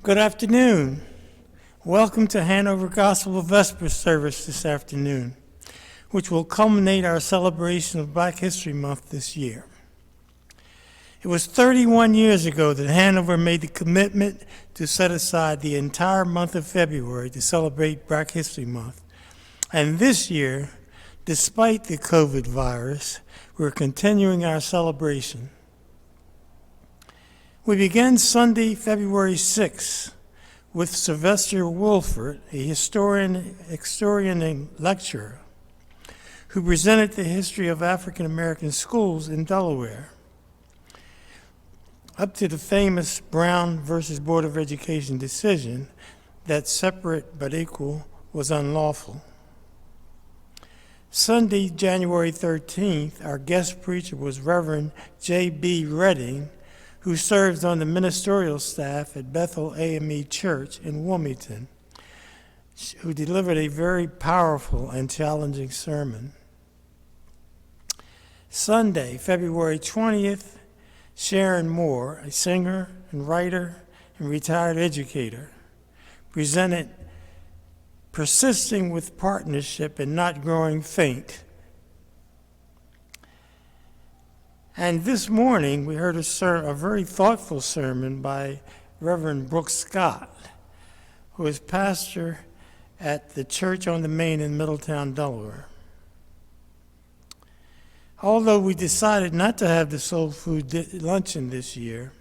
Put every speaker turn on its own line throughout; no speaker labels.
Good afternoon. Welcome to Hanover Gospel Vespers Service this afternoon, which will culminate our celebration of Black History Month this year. It was 31 years ago that Hanover made the commitment to set aside the entire month of February to celebrate Black History Month. And this year, despite the COVID virus, we're continuing our celebration. We began Sunday, February 6th, with Sylvester Wolford, a historian and lecturer, who presented the history of African American schools in Delaware, up to the famous Brown versus Board of Education decision that separate but equal was unlawful. Sunday, January 13th, our guest preacher was Reverend J.B. Redding, who serves on the ministerial staff at Bethel AME Church in Wilmington, who delivered a very powerful and challenging sermon. Sunday, February 20th, Sharon Moore, a singer and writer and retired educator, presented Persisting with Partnership and Not Growing Faint. And this morning, we heard a very thoughtful sermon by Reverend Brooks Scott, who is pastor at the Church on the Main in Middletown, Delaware. Although we decided not to have the soul food luncheon this year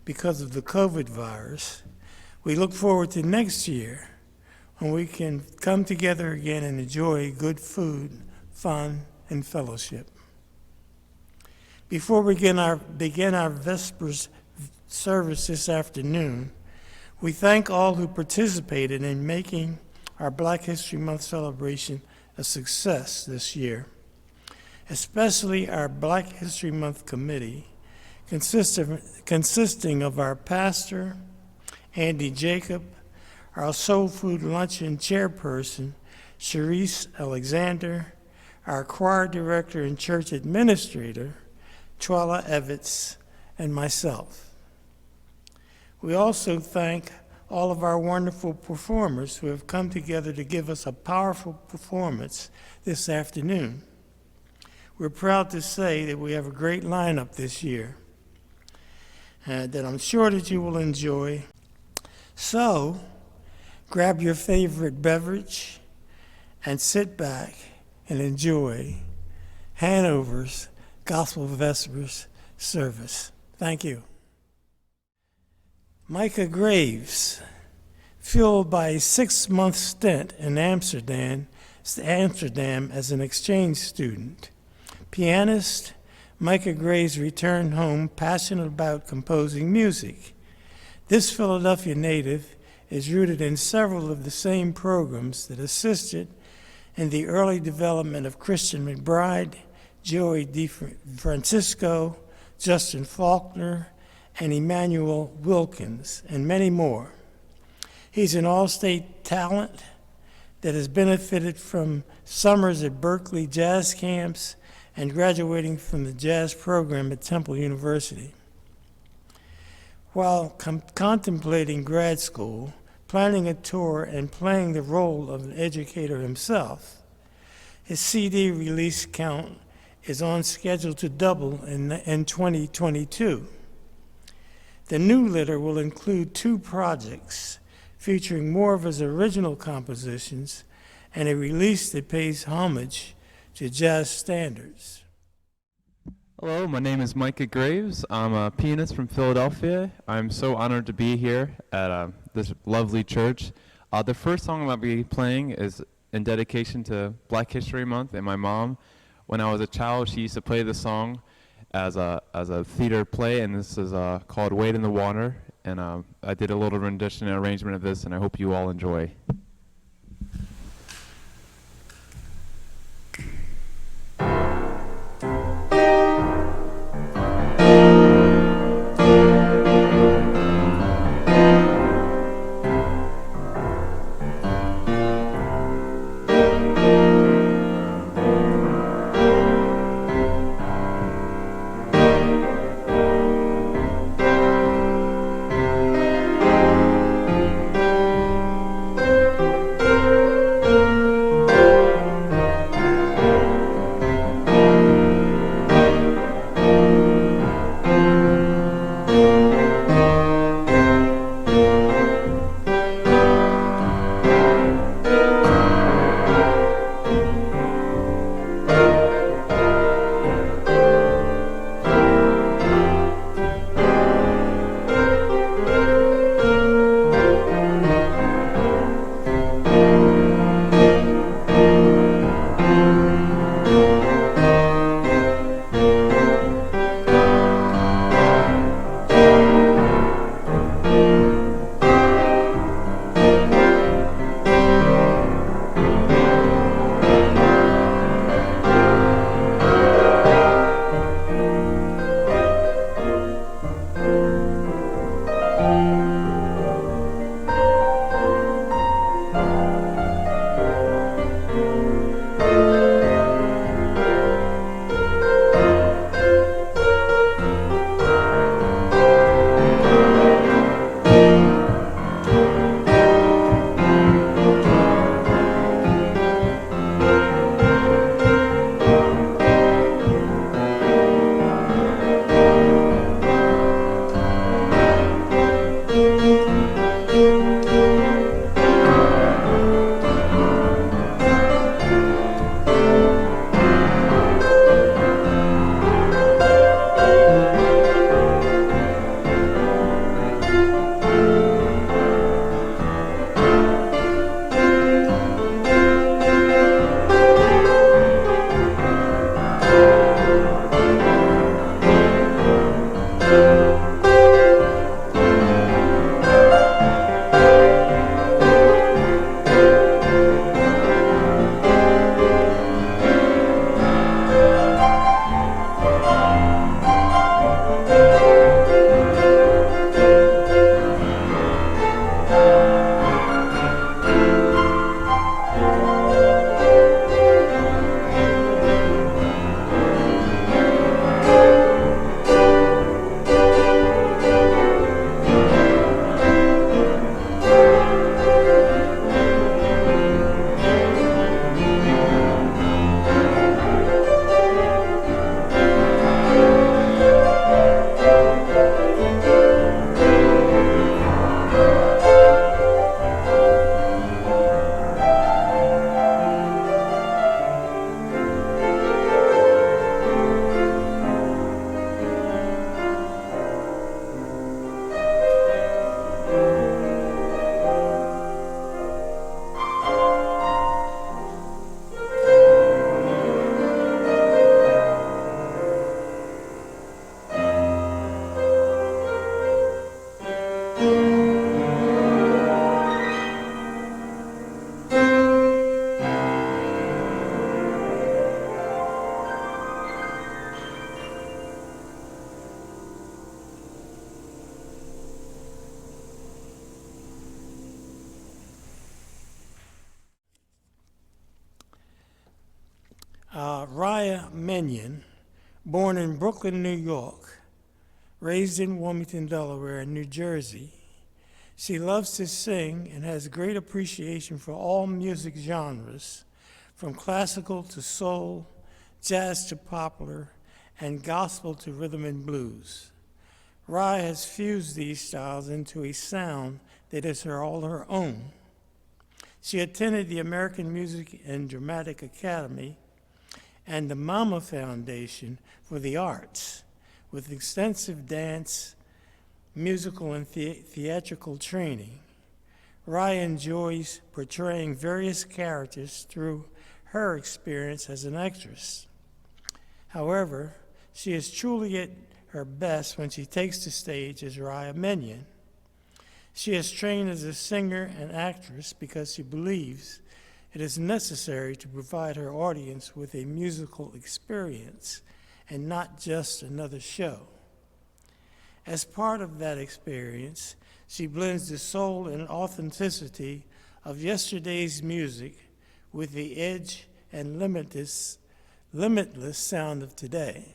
because of the COVID virus, we look forward to next year when we can come together again and enjoy good food, fun, and fellowship. Before we begin our Vespers service this afternoon, we thank all who participated in making our Black History Month celebration a success this year, especially our Black History Month committee, consisting of our pastor, Andy Jacob, our Soul Food Luncheon chairperson, Sharice Alexander, our choir director and church administrator, Twala Evans, and myself. We also thank all of our wonderful performers who have come together to give us a powerful performance this afternoon. We're proud to say that we have a great lineup this year that I'm sure that you will enjoy. So, grab your favorite beverage and sit back and enjoy Hanover's Gospel Vespers Service. Thank you. Micah Graves, fueled by a 6-month stint in Amsterdam as an exchange student. Pianist, Micah Graves returned home passionate about composing music. This Philadelphia native is rooted in several of the same programs that assisted in the early development of Christian McBride, Joey DeFrancisco, Justin Faulkner, and Emmanuel Wilkins, and many more. He's an all-state talent that has benefited from summers at Berkeley jazz camps and graduating from the jazz program at Temple University. While contemplating grad school, planning a tour, and playing the role of an educator himself, his CD release count is on schedule to double in 2022. The new litter will include 2 projects featuring more of his original compositions and a release that pays homage to jazz standards.
Hello, my name is Micah Graves. I'm a pianist from Philadelphia. I'm so honored to be here at this lovely church. The first song I'll be playing is in dedication to Black History Month and my mom. When I was a child, she used to play the song as a theater play, and this is called Wade in the Water. And I did a little rendition and arrangement of this, and I hope you all enjoy.
Raya Minion, born in Brooklyn, New York, raised in Wilmington, Delaware, and New Jersey. She loves to sing and has great appreciation for all music genres, from classical to soul, jazz to popular, and gospel to rhythm and blues. Raya has fused these styles into a sound that is all her own. She attended the American Music and Dramatic Academy and the Mama Foundation for the Arts, with extensive dance, musical, and theatrical training. Raya enjoys portraying various characters through her experience as an actress. However, she is truly at her best when she takes the stage as Raya Minion. She is trained as a singer and actress because she believes it is necessary to provide her audience with a musical experience and not just another show. As part of that experience, she blends the soul and authenticity of yesterday's music with the edge and limitless sound of today.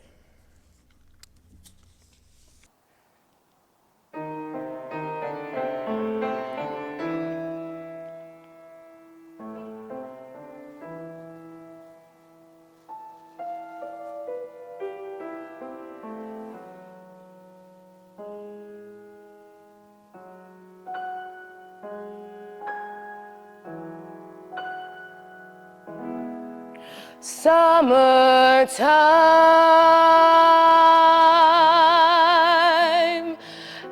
Summertime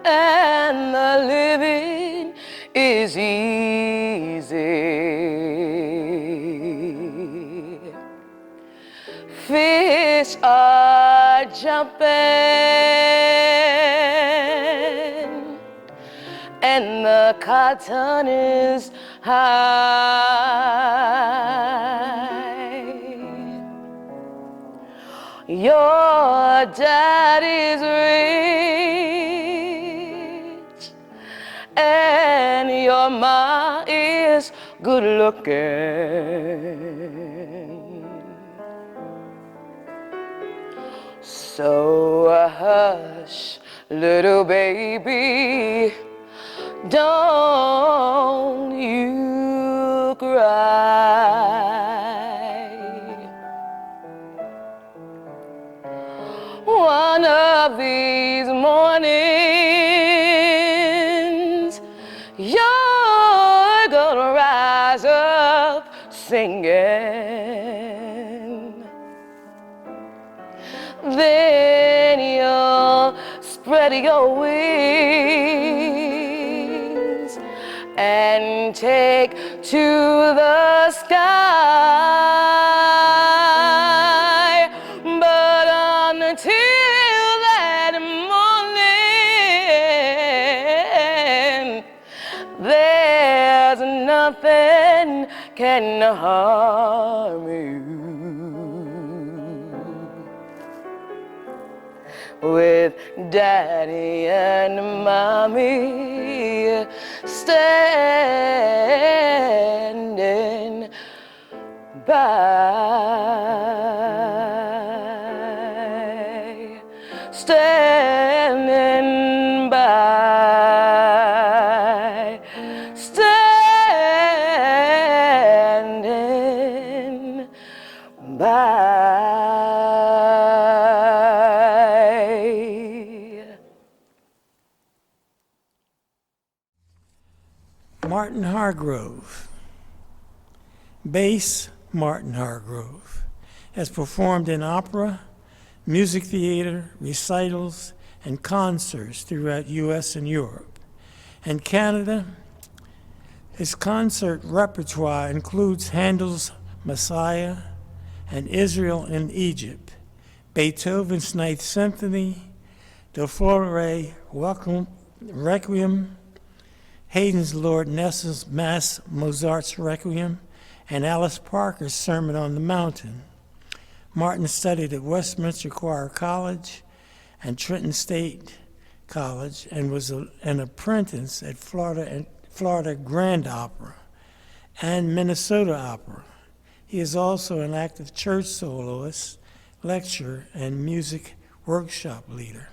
and the living is easy. Fish are jumping and the cotton is high. Your daddy's rich and your ma is good looking. So hush, little baby, don't you cry. One of these mornings, you're gonna rise up singing. Then you'll spread your wings and take to the sky. But until that morning, there's nothing can harm you. With daddy and mommy standing by, standing by, standing by.
Martin Hargrove. Bass Martin Hargrove has performed in opera, music theater, recitals, and concerts throughout U.S. and Europe. In Canada, his concert repertoire includes Handel's Messiah and Israel in Egypt, Beethoven's Ninth Symphony, the Flore Requiem, Haydn's Lord Ness's Mass, Mozart's Requiem, and Alice Parker's Sermon on the Mountain. Martin studied at Westminster Choir College and Trenton State College and was an apprentice at Florida Grand Opera and Minnesota Opera. He is also an active church soloist lecturer, and music workshop leader.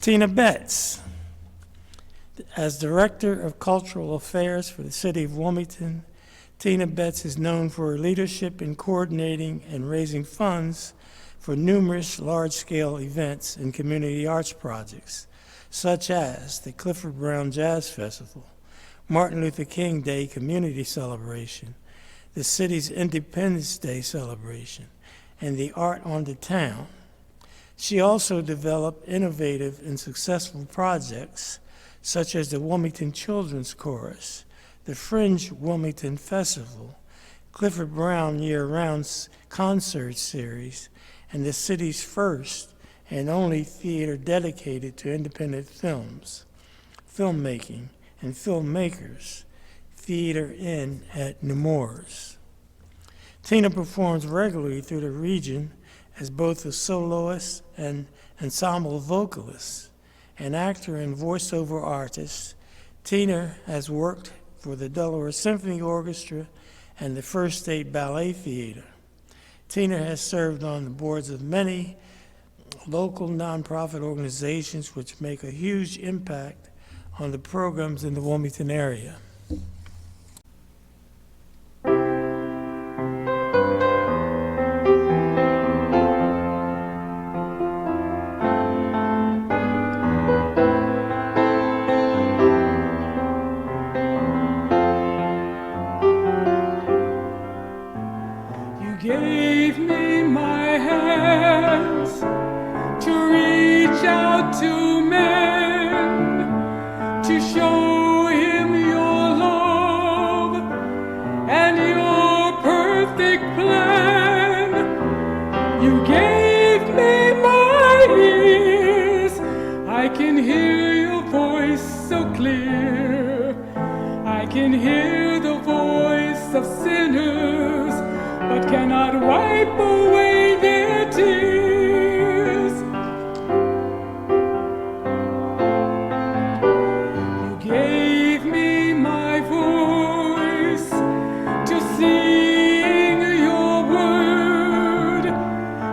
Tina Betts. As Director of Cultural Affairs for the City of Wilmington, Tina Betts is known for her leadership in coordinating and raising funds for numerous large-scale events and community arts projects, such as the Clifford Brown Jazz Festival, Martin Luther King Day Community Celebration, the city's Independence Day celebration, and the Art on the Town. She also developed innovative and successful projects such as the Wilmington Children's Chorus, the Fringe Wilmington Festival, Clifford Brown Year-Round Concert Series, and the city's first and only theater dedicated to independent films, filmmaking, and filmmakers, Theater Inn at Nemours. Tina performs regularly through the region as both a soloist and ensemble vocalist, an actor and voiceover artist. Tina has worked for the Delaware Symphony Orchestra and the First State Ballet Theater. Tina has served on the boards of many local nonprofit organizations which make a huge impact on the programs in the Wilmington area.
can hear the voice of sinners, but cannot wipe away their tears. You gave me my voice to sing your word,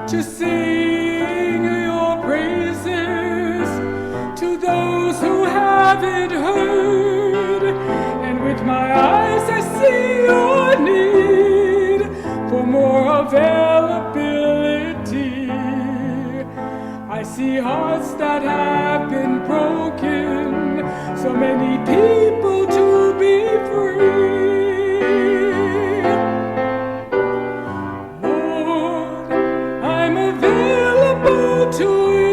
to sing your praises to those who haven't heard. And with my eyes I see your need for more availability. I see hearts that have been broken, so many people to be free. Lord, I'm available to you.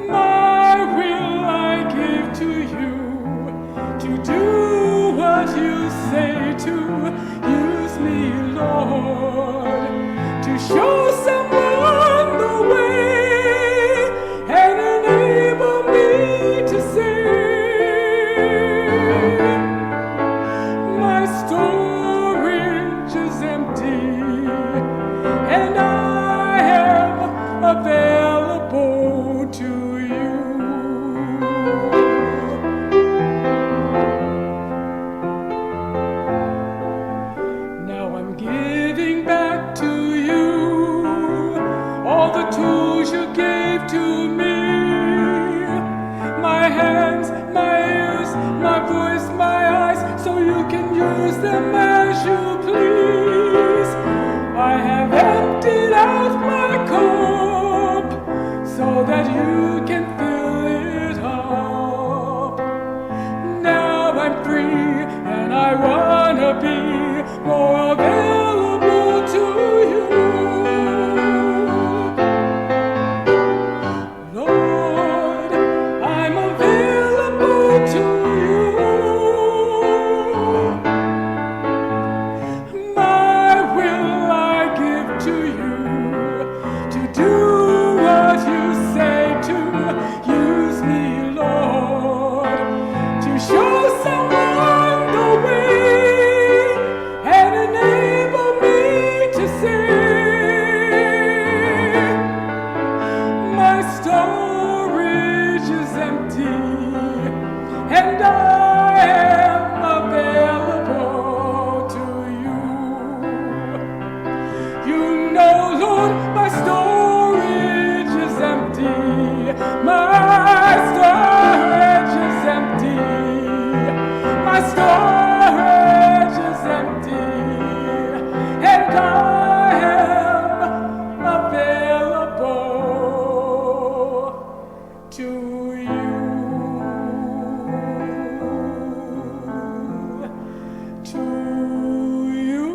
My will I give to you, to do what you say to. Use me, Lord, to show someone the way and enable me to sing. My storage is empty, and I am available to you. Now I'm giving back to you all the tools you gave to me. My hands, my ears, my voice, my eyes, so you can use them as you please. I have emptied out my cup so that you can fill it up. Now I'm free and I wanna be more available to you. Lord, I'm available to you. My will I give to you, to do what you say to. Use me, Lord, to show someone the way and enable me to sing. My storage is empty, and I am available to you. You know, Lord, my storage is empty. My storage is empty. My storage is empty, and I am available to you. To you.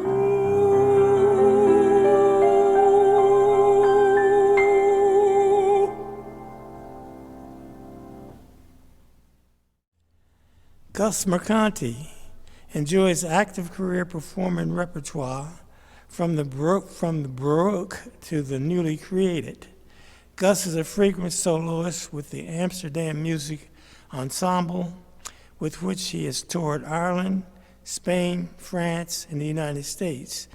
Gus Mercanti enjoys active career performing repertoire from the Baroque to the newly created. Gus is a frequent soloist with the Amsterdam Music Ensemble, with which he has toured Ireland, Spain, France, and the United States,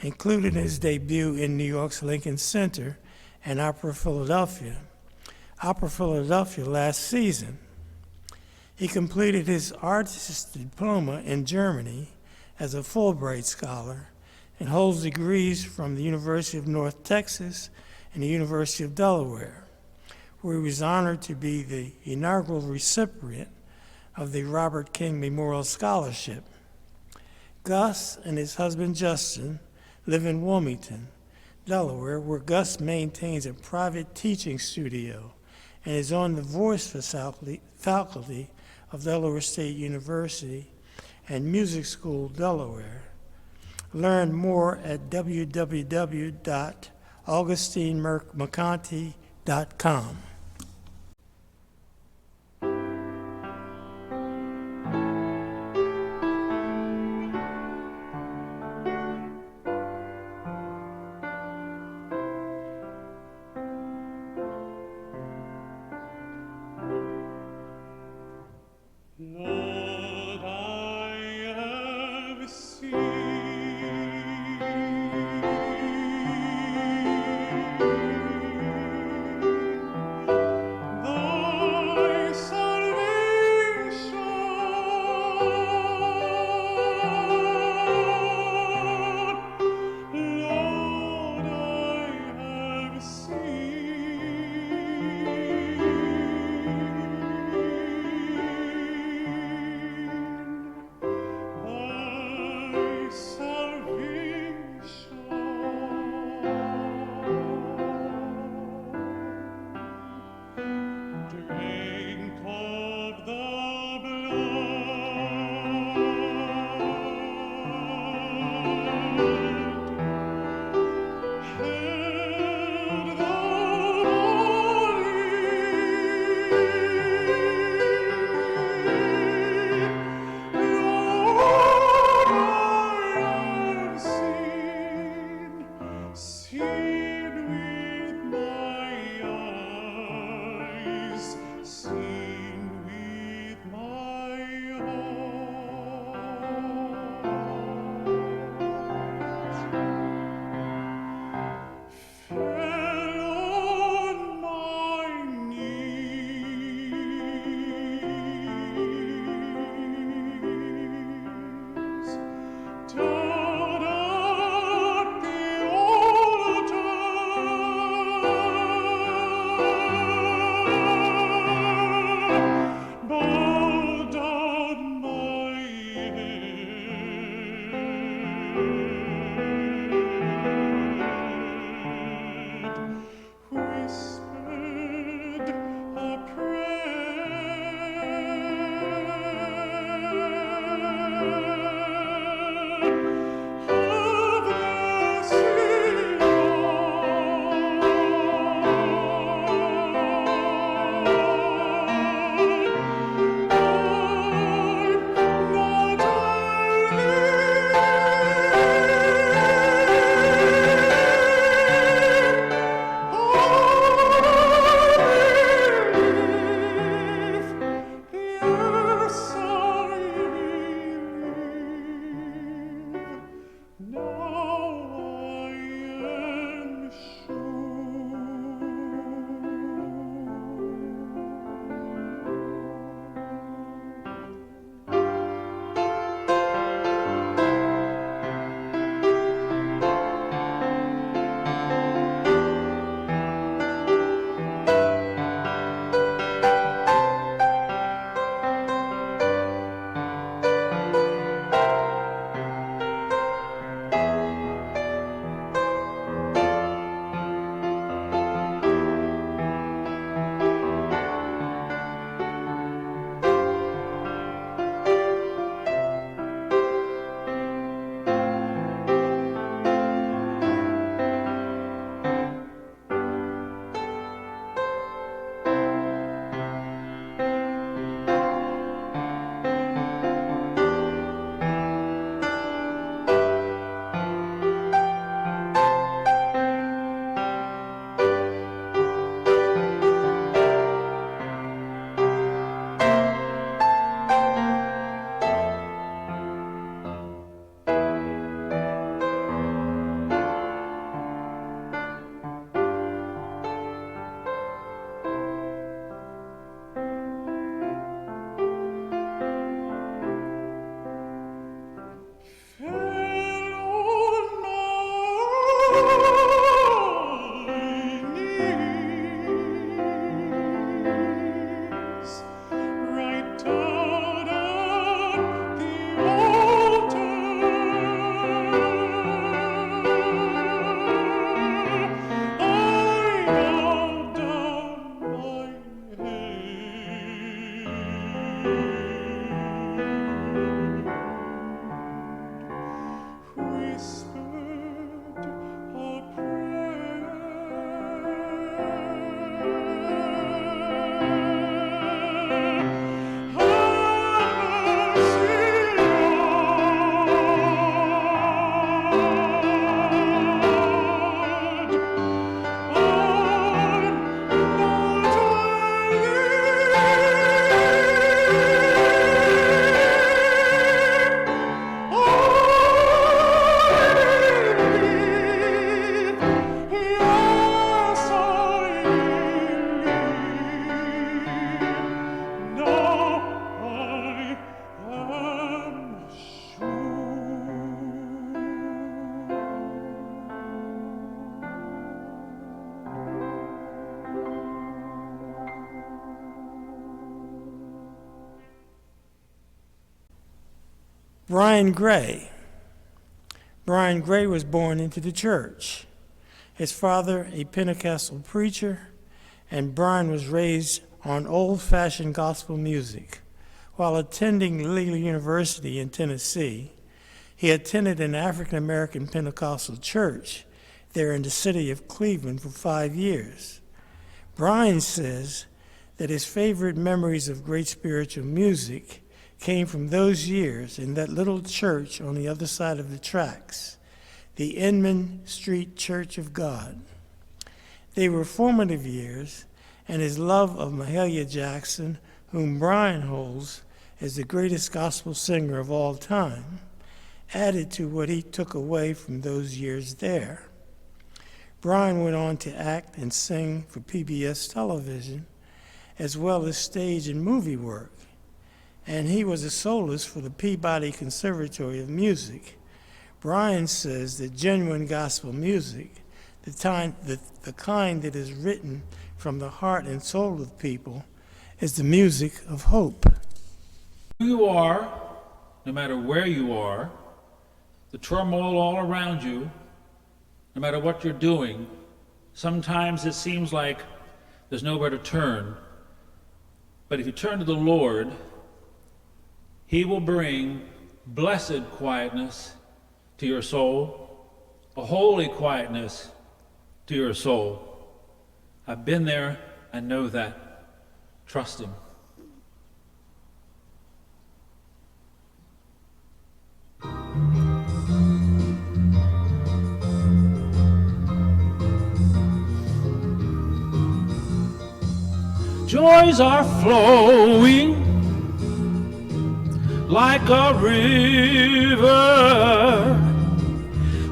including his debut in New York's Lincoln Center and Opera Philadelphia last season. He completed his artist's diploma in Germany as a Fulbright scholar and holds degrees from the University of North Texas and the University of Delaware, where he was honored to be the inaugural recipient of the Robert King Memorial Scholarship. Gus and his husband Justin live in Wilmington, Delaware, where Gus maintains a private teaching studio and is on the voice faculty of Delaware State University and Music School, Delaware. Learn more at www.augustinemercanti.com. Brian Gray. Brian Gray was born into the church. His father, a Pentecostal preacher, and Brian was raised on old-fashioned gospel music. While attending Lee University in Tennessee, he attended an African-American Pentecostal church there in the city of Cleveland for 5 years. Brian says that his favorite memories of great spiritual music came from those years in that little church on the other side of the tracks, the Inman Street Church of God. They were formative years, and his love of Mahalia Jackson, whom Brian holds as the greatest gospel singer of all time, added to what he took away from those years there. Brian went on to act and sing for PBS television, as well as stage and movie work. And he was a soloist for the Peabody Conservatory of Music. Brian says that genuine gospel music, the kind that is written from the heart and soul of people, is the music of hope.
Who you are, no matter where you are, the turmoil all around you, no matter what you're doing, sometimes it seems like there's nowhere to turn. But if you turn to the Lord, He will bring blessed quietness to your soul, a holy quietness to your soul. I've been there, I know that. Trust Him. Joys are flowing like a river,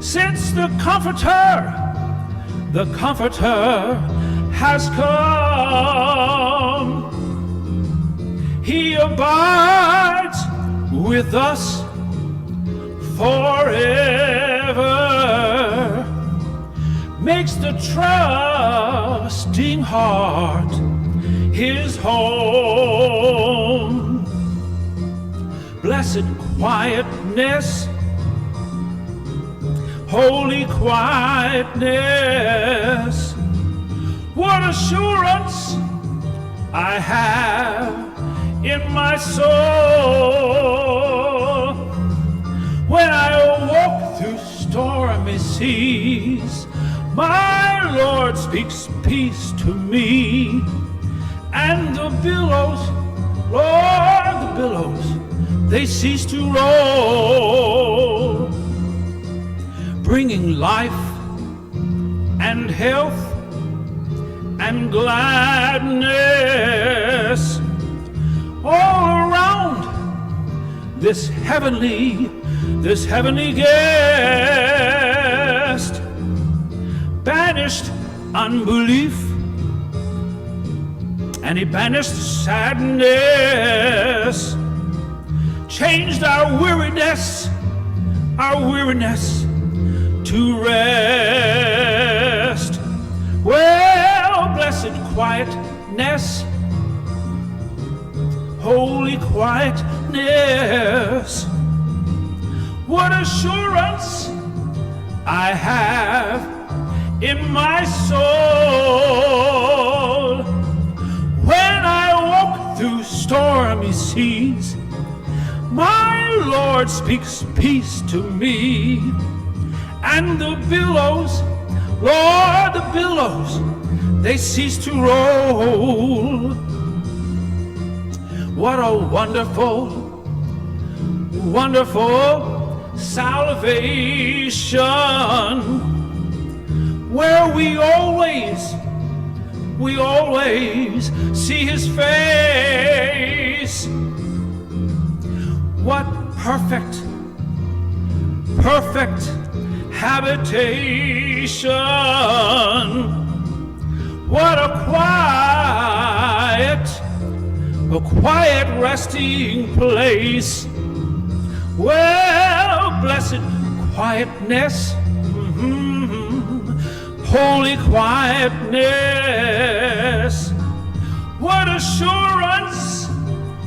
since the Comforter has come. He abides with us forever, makes the trusting heart His home. Blessed quietness, holy quietness, what assurance I have in my soul. When I walk through stormy seas, my Lord speaks peace to me. And the billows, Lord, the billows, they cease to roll, bringing life and health and gladness all around this heavenly guest. Banished unbelief, and He banished sadness, changed our weariness to rest. Well, blessed quietness, holy quietness, what assurance I have in my soul. When I walk through stormy stormy seas. My Lord speaks peace to me, and the billows, Lord, the billows, they cease to roll. What a wonderful, wonderful salvation, where we always see his face. What perfect habitation. What a quiet resting place. Well, blessed quietness, holy quietness. What assurance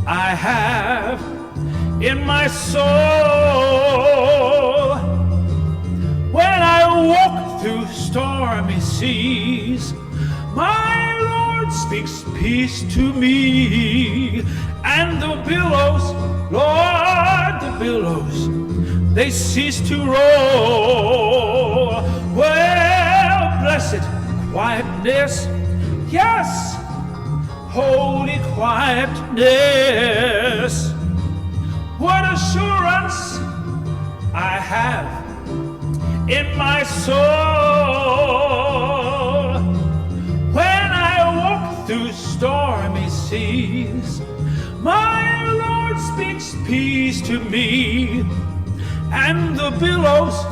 I have in my soul when I walk through stormy seas. My Lord speaks peace to me, and the billows, Lord, the billows, they cease to roll. Well, blessed quietness, yes, holy quietness. What assurance I have in my soul when I walk through stormy seas. My Lord speaks peace to me, and the billows,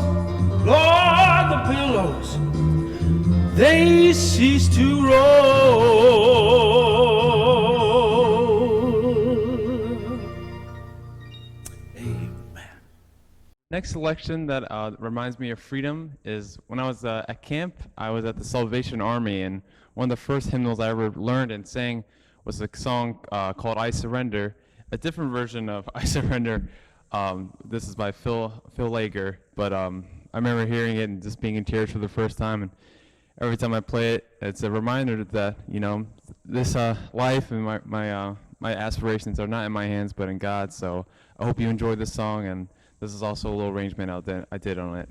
Lord, the billows, they cease to roll.
Next selection that reminds me of freedom is when I was at camp. I was at the Salvation Army, and one of the first hymnals I ever learned and sang was a song called I Surrender, a different version of I Surrender. This is by Phil Lager, but I remember hearing it and just being in tears for the first time. And every time I play it, it's a reminder that, you know, this life and my aspirations are not in my hands but in God. So I hope you enjoyed this song, and this is also a little arrangement I did on it.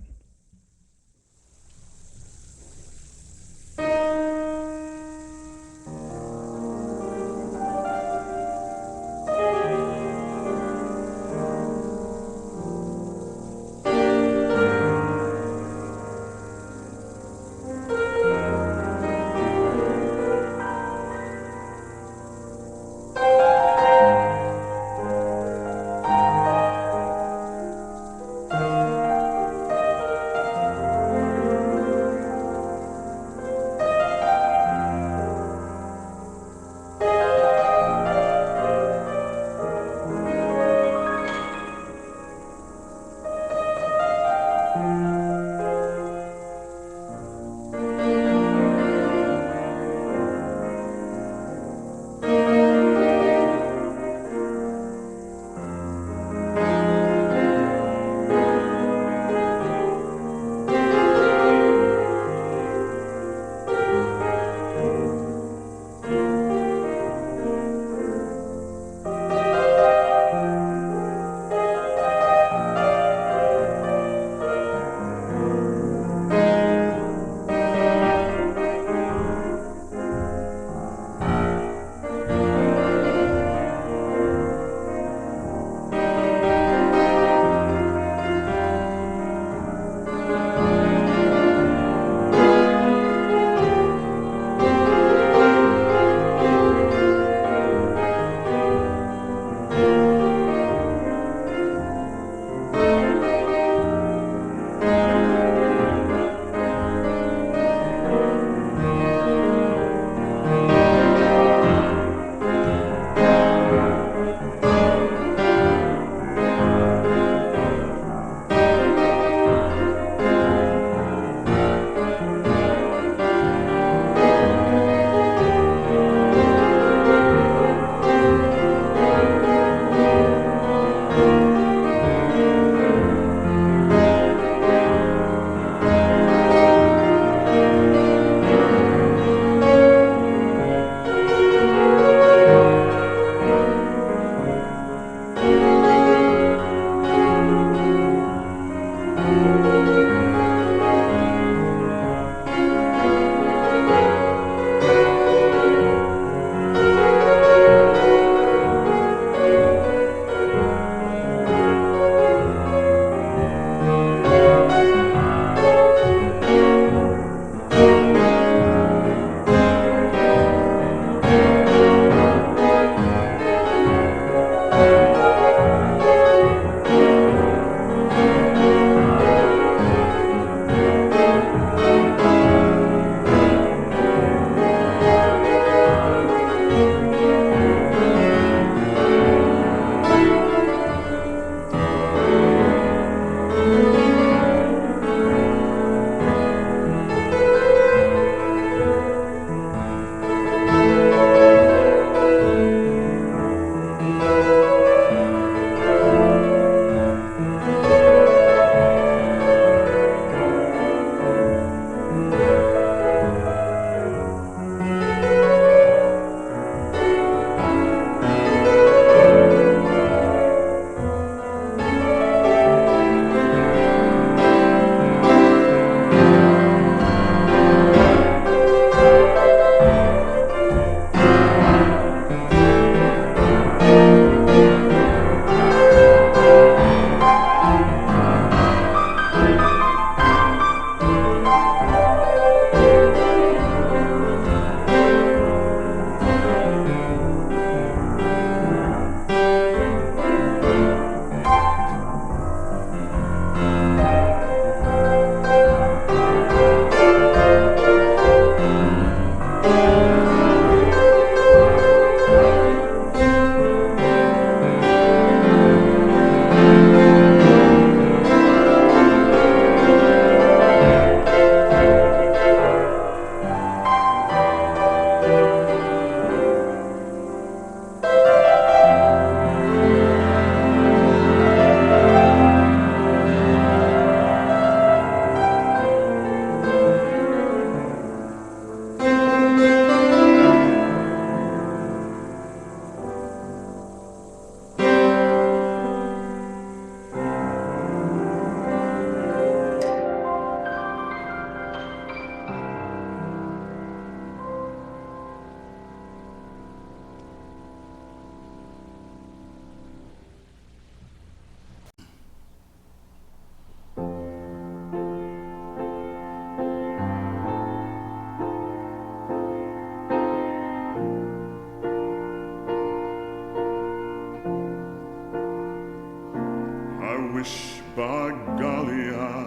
wish by golly I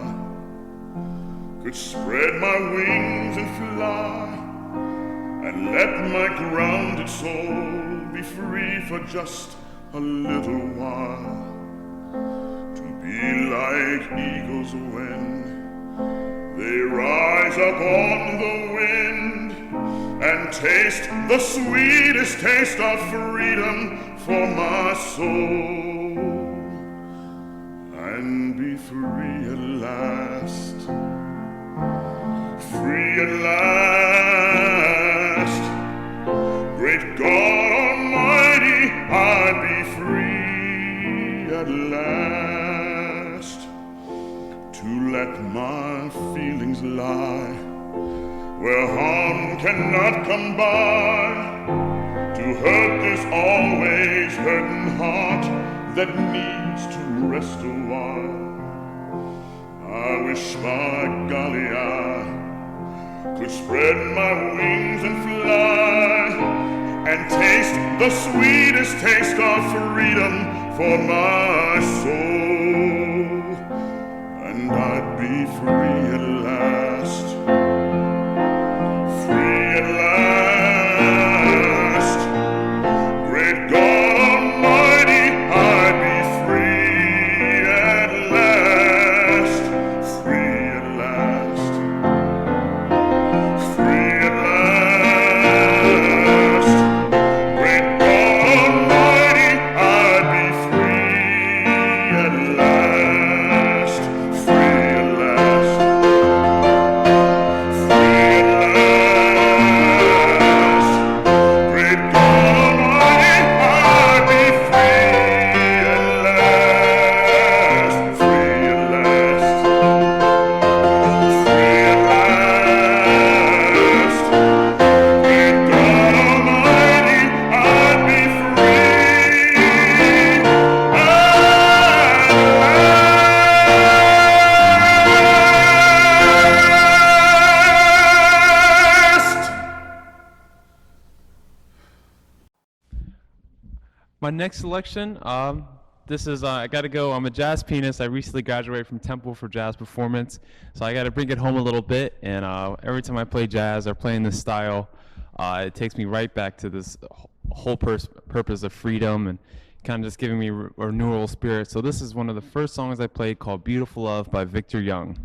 could spread my wings and fly and let my grounded soul be free for just a little while, to be like eagles when they rise up on the wind and taste the sweetest taste of freedom for my soul, and be free at last, free at last. Great God Almighty, I'd be free at last, to let my feelings lie where harm cannot come by, to hurt this always hurting heart that needs to rest a while. I wish by golly I could spread my wings and fly and taste the sweetest taste of freedom for my soul, and I'd be free at last, free at last. Great God Almighty, I'd be free at last, free at last, free at last. Great God Almighty, I'd be free at last, free at last, free at last. Great God Almighty, I'd be free at last, free at last, free at last. Great God Almighty, I'd be free at last.
My next selection, this is, I gotta go, I'm a jazz pianist. I recently graduated from Temple for jazz performance, so I gotta bring it home a little bit, and every time I play jazz or play in this style, it takes me right back to this whole purpose of freedom and kind of just giving me renewal spirit. So this is one of the first songs I played called Beautiful Love by Victor Young.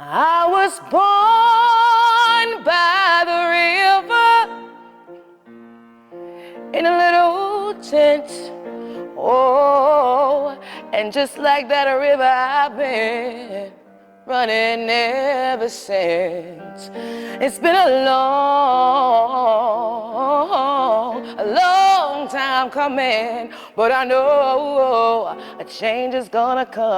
I was born by the river in a little tent. Oh, and just like that river, I've been running ever since. It's been a long time coming, but I know a change is gonna come.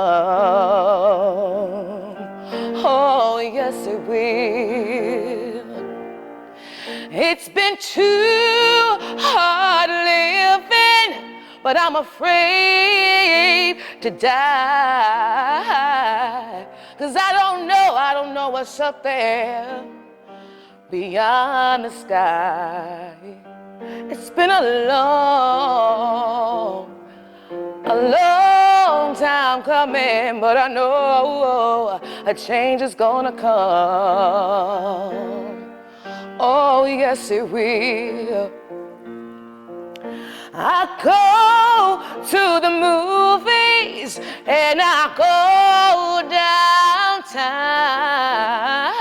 Oh, yes, it will. It's been too hard living, but I'm afraid to die. 'Cause I don't know what's up there beyond the sky. It's been a long time coming, but I know a change is gonna come. Oh, yes, it will. I go to the movies and I go town.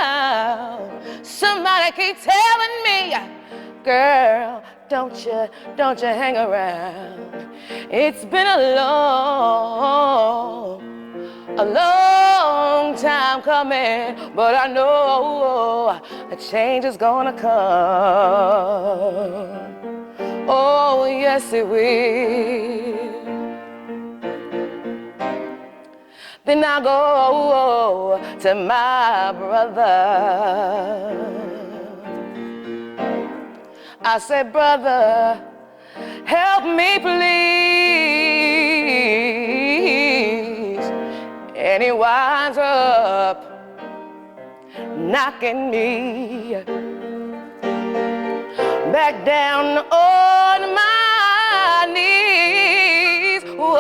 Somebody keep telling me, girl, don't you hang around. It's been a long time coming, but I know a change is gonna come. Oh, yes, it will. Then I go to my brother. I say, brother, help me please. And he winds up knocking me back down on my knees. Whoa,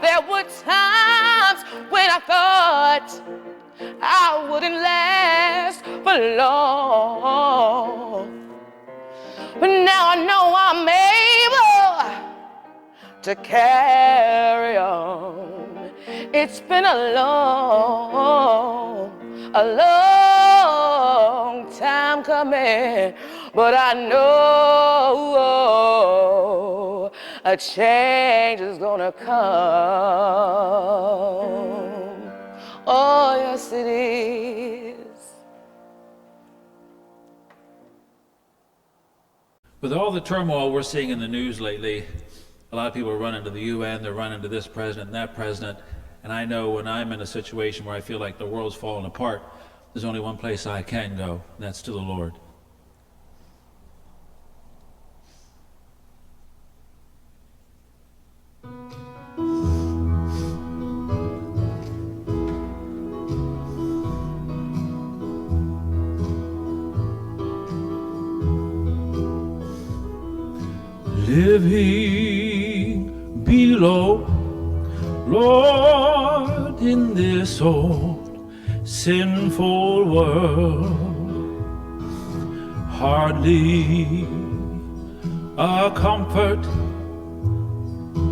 there were times when I thought I wouldn't last for long, but now I know I'm able to carry on. It's been a long time coming, but I know a change is gonna come. Oh, yes, it is.
With all the turmoil we're seeing in the news lately, a lot of people are running to the UN, they're running to this president and that president, and I know when I'm in a situation where I feel like the world's falling apart, there's only one place I can go, and that's to the Lord. Living below, Lord, in this old sinful world, hardly a comfort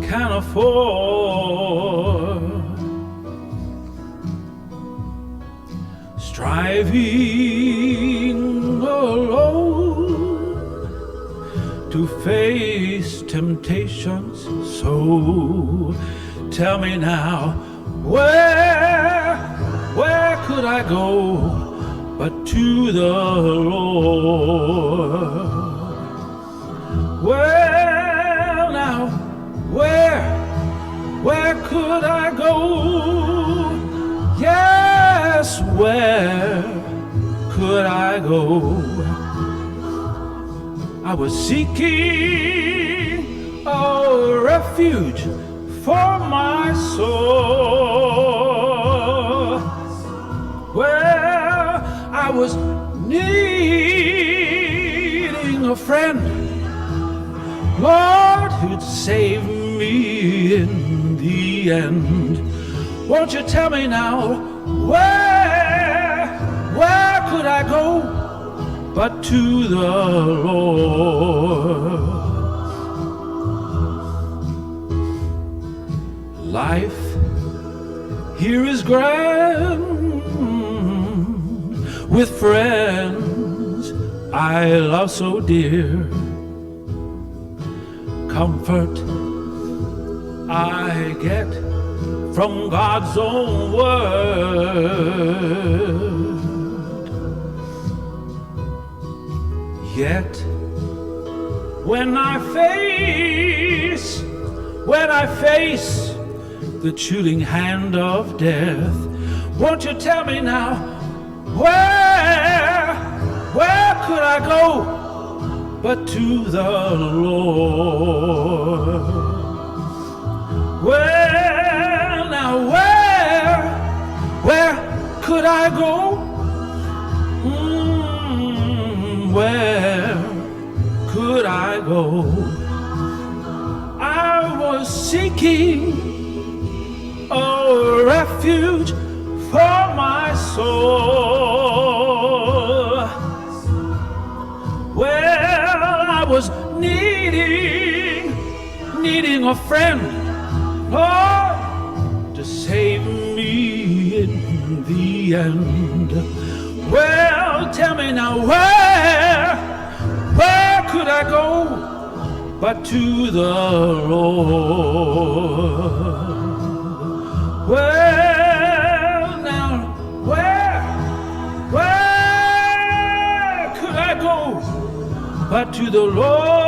can afford. Striving alone to face temptations, so tell me now, where could I go but to the Lord? Well now, where could I go? Yes, where could I go? I was seeking a refuge for my soul. Well, I was needing a friend, Lord, who'd save me in the end. Won't you tell me now, where could I go but to the Lord? Life here is grand, with friends I love so dear. Comfort I get from God's own word. Yet when I face the chilling hand of death, won't you tell me now, where could I go but to the Lord? Well now, where could I go? Where could I go? I was seeking a refuge for my soul. Well, I was needing a friend, Lord, to save me the end. Well, tell me now, where could I go but to the Lord? Well, now, where could I go but to the Lord?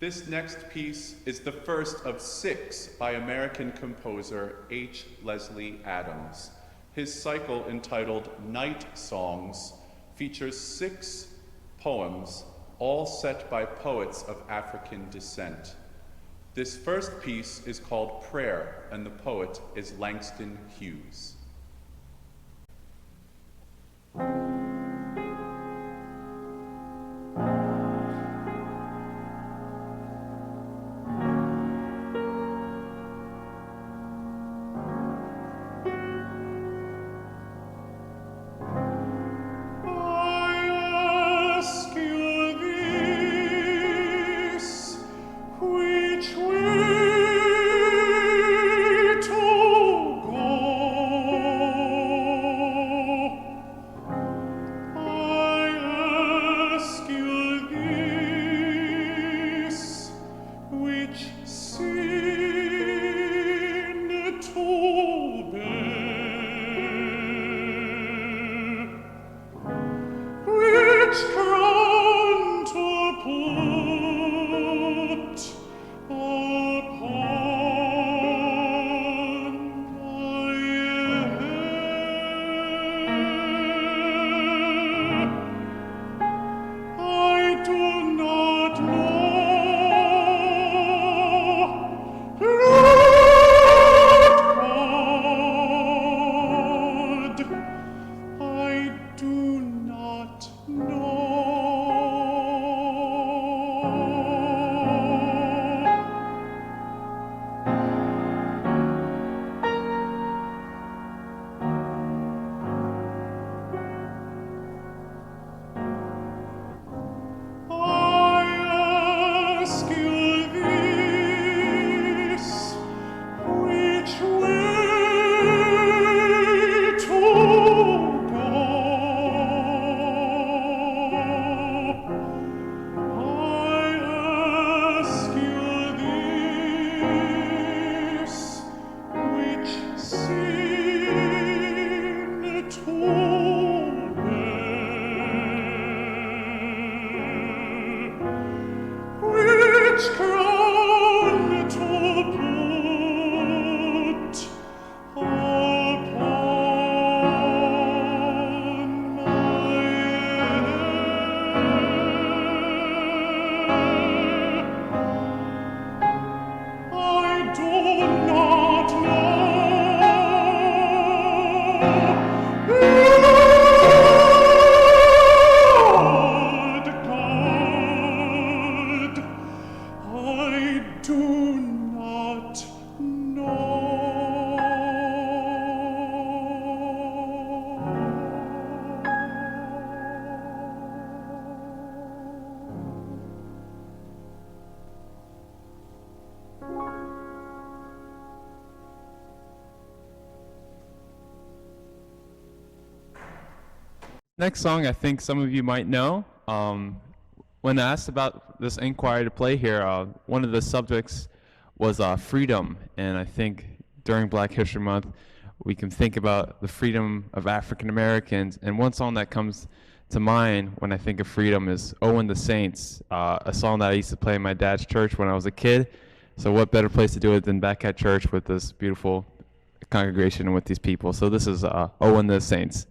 This next piece is the first of 6 by American composer H. Leslie Adams. His cycle, entitled Night Songs, features 6 poems, all set by poets of African descent. This first piece is called Prayer, and the poet is Langston Hughes.
Next song, I think some of you might know. When asked about this inquiry to play here, one of the subjects was freedom, and I think during Black History Month, we can think about the freedom of African Americans. And one song that comes to mind when I think of freedom is "Oh and the Saints," a song that I used to play in my dad's church when I was a kid. So what better place to do it than back at church with this beautiful congregation and with these people. So this is "Oh and the Saints."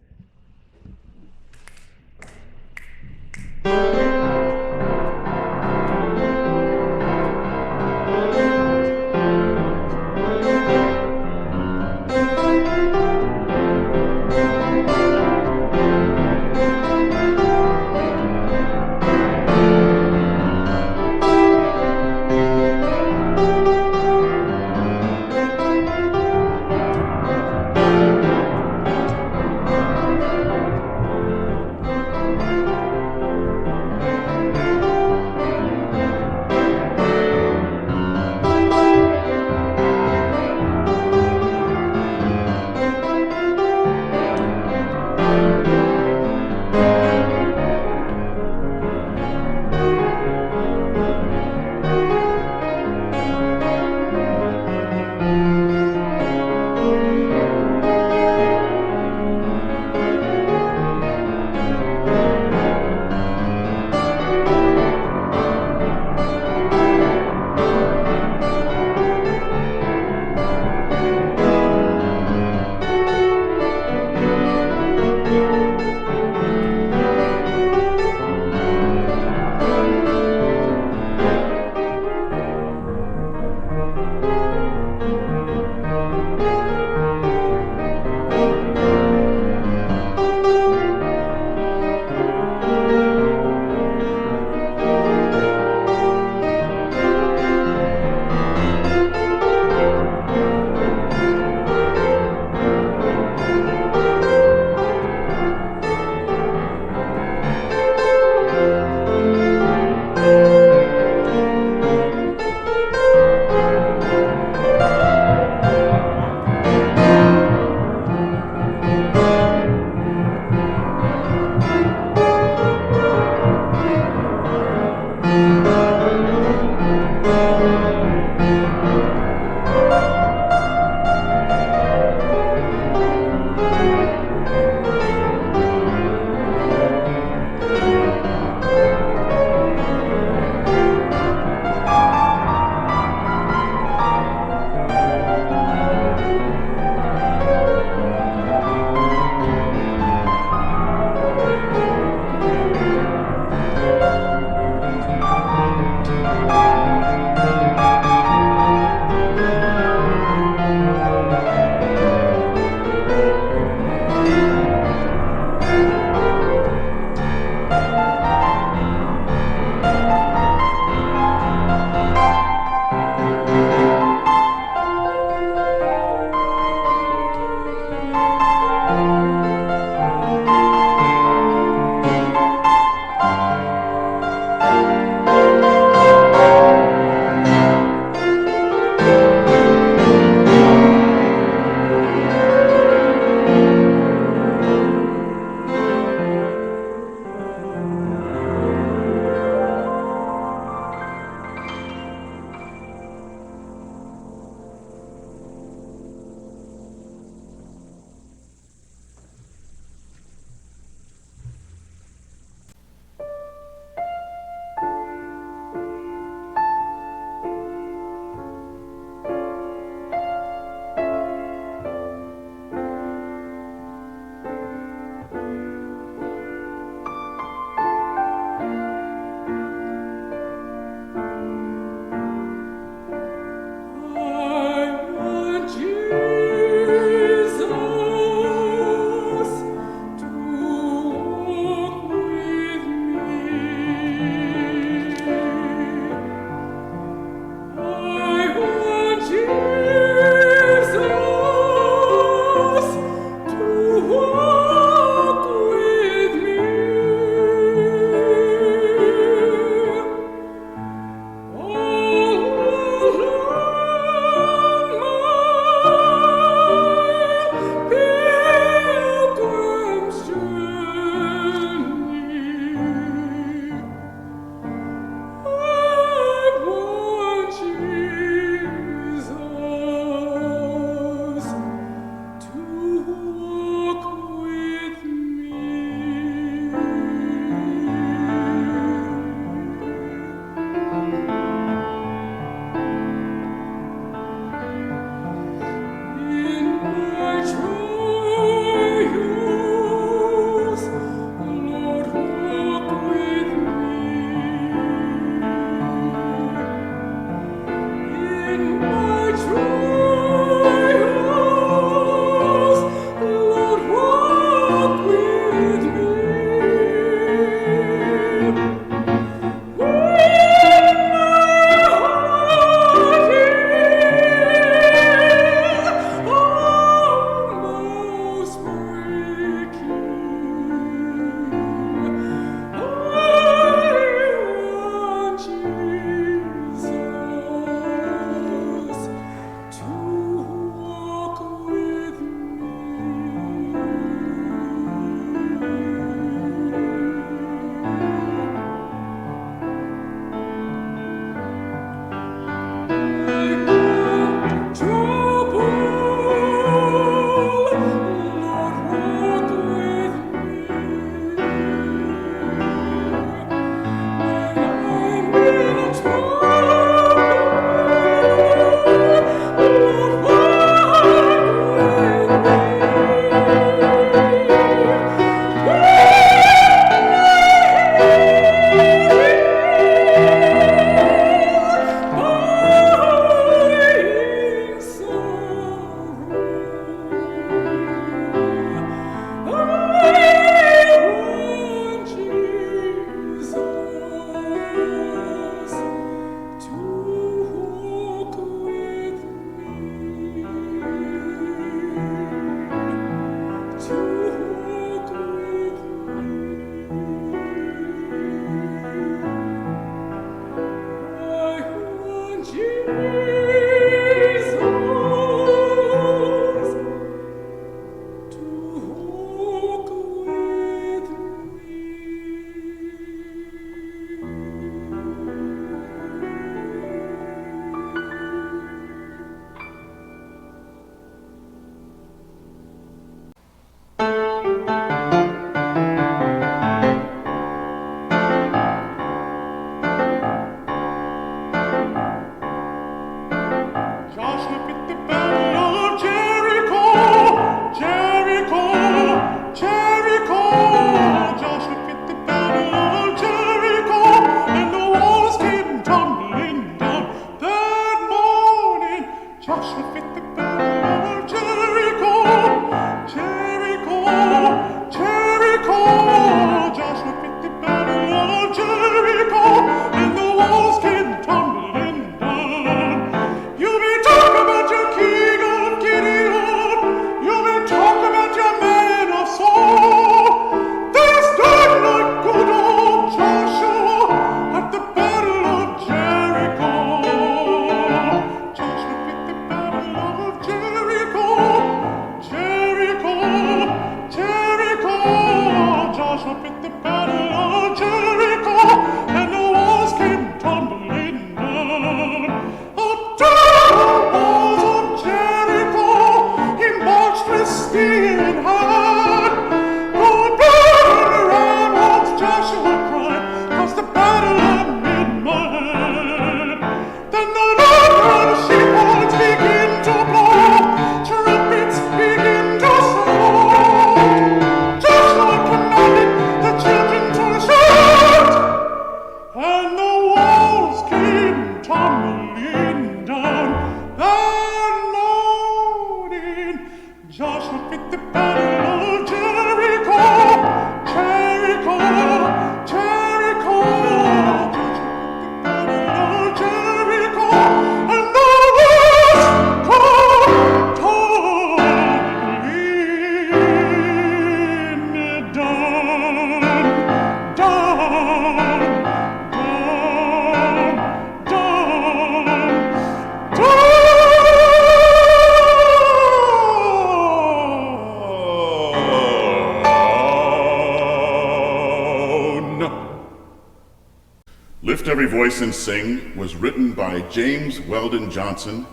Lift Every Voice and Sing was written by James Weldon Johnson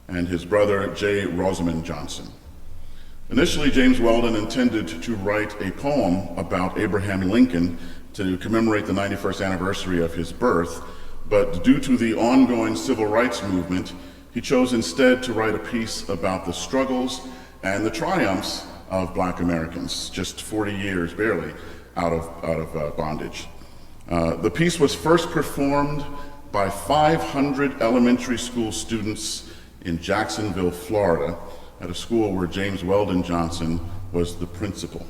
and his brother J. Rosamond Johnson. Initially, James Weldon intended to write a poem about Abraham Lincoln to commemorate the 91st anniversary of his birth, but due to the ongoing civil rights movement, he chose instead to write a piece about the struggles and the triumphs of Black Americans, just 40 years barely out of bondage. The piece was first performed by 500 elementary school students in Jacksonville, Florida, at a school where James Weldon Johnson was the principal.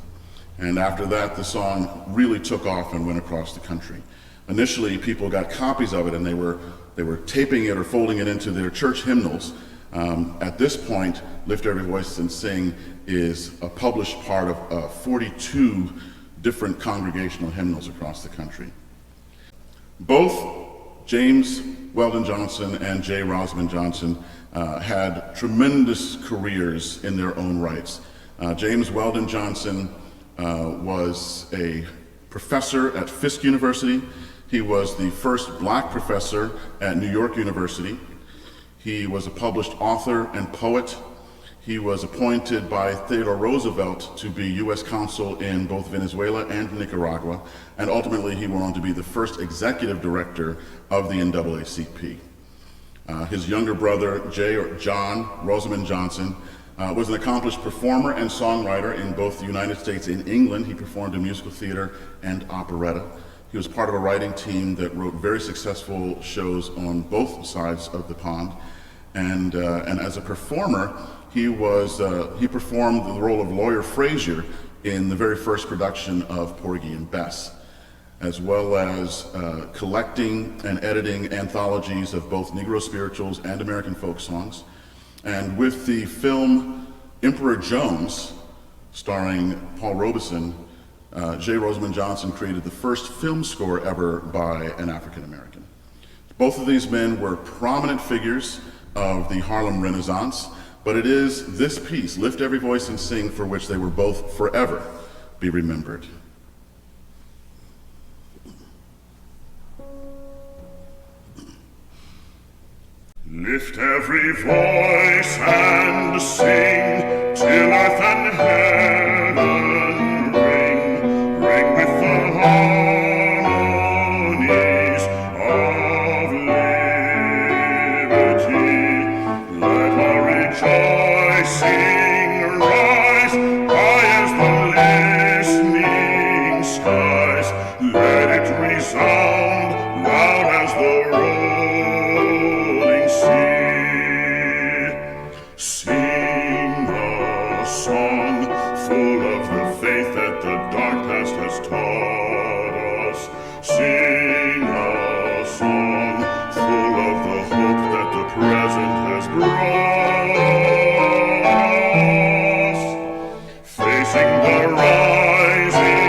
And after that, the song really took off and went across the country. Initially, people got copies of it and they were taping it or folding it into their church hymnals. At this point, Lift Every Voice and Sing is a published part of 42 different congregational hymnals across the country. Both James Weldon Johnson and J. Rosamond Johnson had tremendous careers in their own rights. James Weldon Johnson was a professor at Fisk University. He was the first Black professor at New York University. He was a published author and poet. He was appointed by Theodore Roosevelt to be U.S. consul in both Venezuela and Nicaragua, and ultimately he went on to be the first executive director of the NAACP. His younger brother, John Rosamond Johnson, was an accomplished performer and songwriter in both the United States and England. He performed in musical theater and operetta. He was part of a writing team that wrote very successful shows on both sides of the pond. And as a performer, he performed the role of Lawyer Frazier in the very first production of Porgy and Bess, as well as collecting and editing anthologies of both Negro spirituals and American folk songs. And with the film Emperor Jones, starring Paul Robeson, J. Rosamond Johnson created the first film score ever by an African American. Both of these men were prominent figures of the Harlem Renaissance, but it is this piece, Lift Every Voice and Sing, for which they will both forever be remembered. Lift every voice and sing till earth and heaven ring with the harmonies of liberty. Let our rejoicing rise high as the listening skies. Let it resound loud as the rolling sea. Sing a song full of the faith that the dark past has taught us. Sing a song full of the hope that the present has brought us. Facing the rising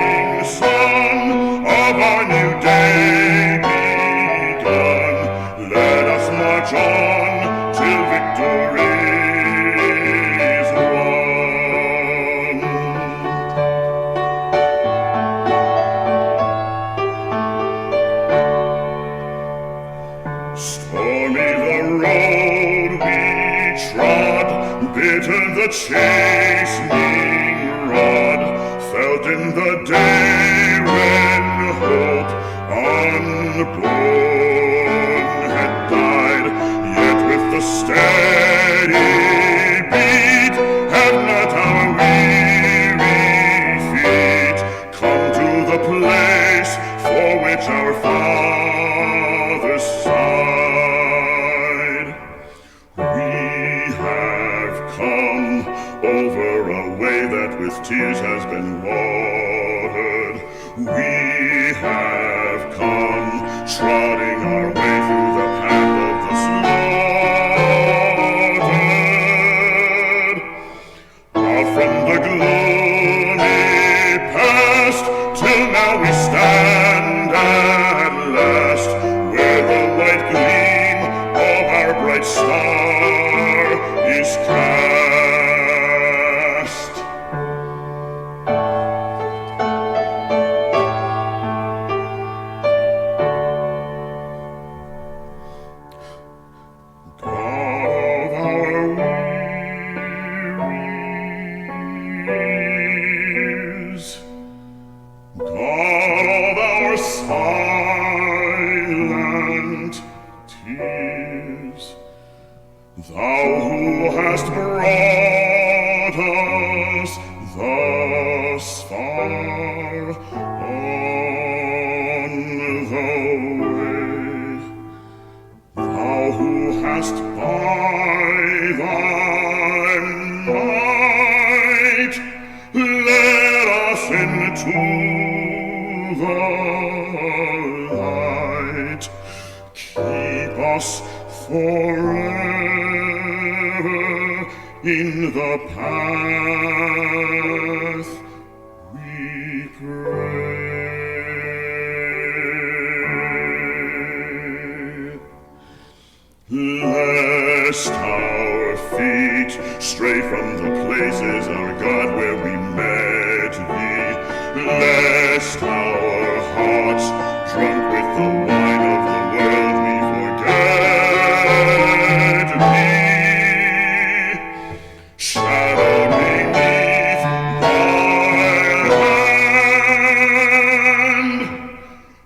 sun of our new day begun, let us march on till victory's won. Stormy the road we trod, bitter the chastening rod, felt in the day when hope unborn had died. Yet with the steady beat have not our weary feet come to the place for which our fathers sighed. We have come over a way with tears has been watered. We have come, trotting our way through the path of the slaughtered. Out from the gloomy past, till now we stand at last, where the white gleam of our bright star is cast. God of our wearies, God of our silent tears, Thou who hast brought us thus far on the way, Thou who hast by thy might led us into the light, keep us forever in the path we pray. Lest our feet stray from the places, our God, where we met thee, lest our hearts, drunk with the wine of the world, we forget thee. Shadow beneath thy hand,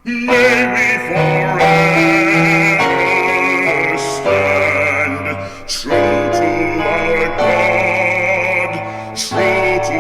may we forever stand true to our God, true to